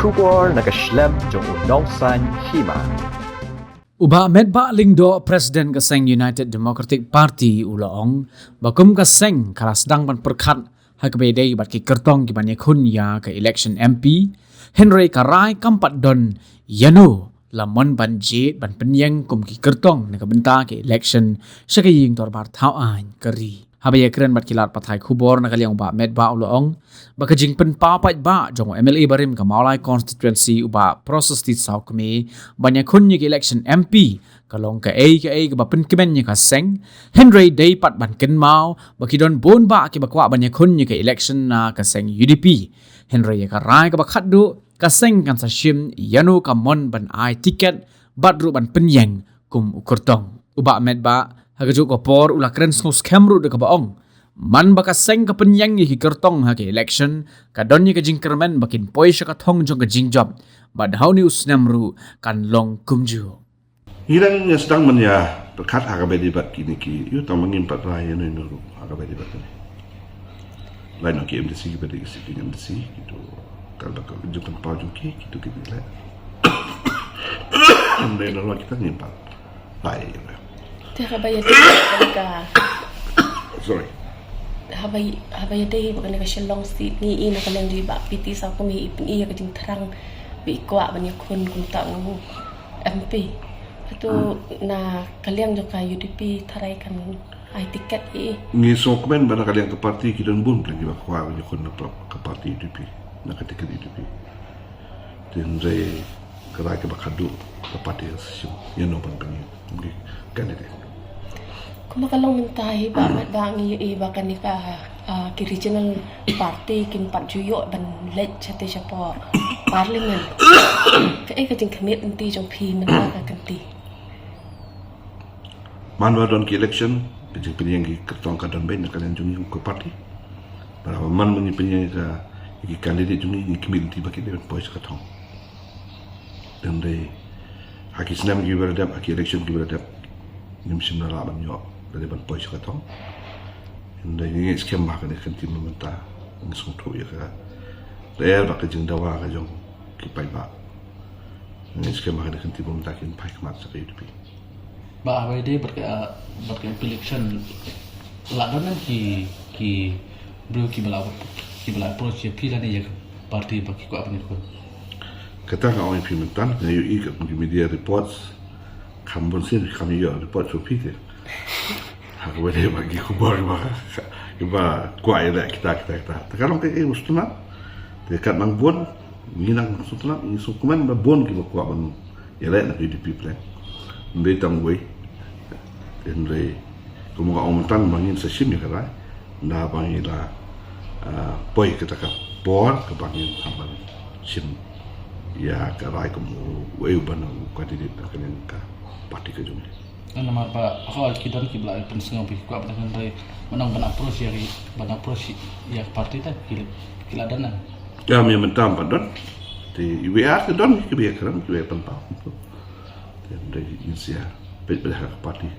kubor nakaslem jong unongsan hima. Uba medba lingdo Presiden Kaseng United Democratic Party ulaong bakum kaseng kalasdang ban perkhat hakbedei bat ki kertong ki banye khun ya ke election MP Henry Karai kampat don yano lamon ban jit ban penyeng kum ki kertong na kabenta ke election syakaying torbar thau an kari habaya keren bat kilat pathai khubor na kaliang uba medba ulaong bakajing pen pa pat ba jong MLA barim ka Maulai constituency uba proses ti sau kami banyak khun ke election MP kalong ka ba pen kemen nya ka seng Henry day pat ban ken mau bakidon bon ba ke bakwa banyak khun ke election na ka seng UDP Henry ka rai ka bakhadu ka seng kan sa shim yanu ka mon ban ai tiket badru ban penyeng kum ukurtong uba medba hagajuk ko por ula keren snus kamru de ka baong man baka seng ka penyang hi kertong ha ke election ka donnya ka jingkermen bakin poi sya ka thong jong ka jingjop bad hauni usnamru kan long kumju hirang yang sedang menya berkat hakabai debat kini ki yu tam mengimpat raya no no hakabai debat ni lain ok MDC pada isi dengan MDC gitu kalau ka jumpa pau juki gitu gitu lah dan lalu kita ngimpat raya Habaya ka sorry habaya dei bakal ka shalong si ni ina kalang di ba piti sa ko mi ipin iya ka jing terang bi kwa banyak kun tang MP itu na kaliang jo ka UDP tarai kan ai tiket ni sokmen bana kalian ke parti kita bun lagi ba kwa banyak kun ke parti UDP na ka tiket UDP dan re kerai ke bakadu ke parti sesum yang no ban pengi kandidat kuma kalong mentahi ba bangi iba kanika ki regional party kin pat juyo ban let chate chapo parliament ka ka jing khamit anti jong phi man ka kanti manwa don ki election bijing penyang ki kertong ka don ben kalian jungi ke parti para man meni penyang ka ki kandidat jungi ni community baki de boys ka thong dan de haki senam ki beradab haki election ki beradab nim simna la ban yo dari ban boys ka thong inda ni skem ba ka ne kanti mementa ngisung tu ya ka der ba ka jing dawa ka jong ki pai ba ni skem ba ka ne kanti mementa kin pai kmat sa UDP ba awai de berka election ladanan ki bro ki bala approach ya pila ne ya parti ba ki ko apni ko kata ka oi pimentan ne yu ik ki media reports kambon sin kami yo report so pike aku boleh bagi kubur ba kuai dah kita sekarang kayak mustuna dekat mangbon minang mustuna ni sukuman ba bon ki ba ban yele na UDP plan mbei tangweiendre como ga aumentan bangin sa sim ya kara na bangila poi kita ka por ka bangin samban sim ya kara como wei ban ka di ka parti ka jumlah nama pa hal kidan ki bla pen sengo bi ko abna kan menang ban approach ya parti ta kila dana ya mi mentam padon di WA ke don ki bi kram ki pen pa dan dari insia pet parti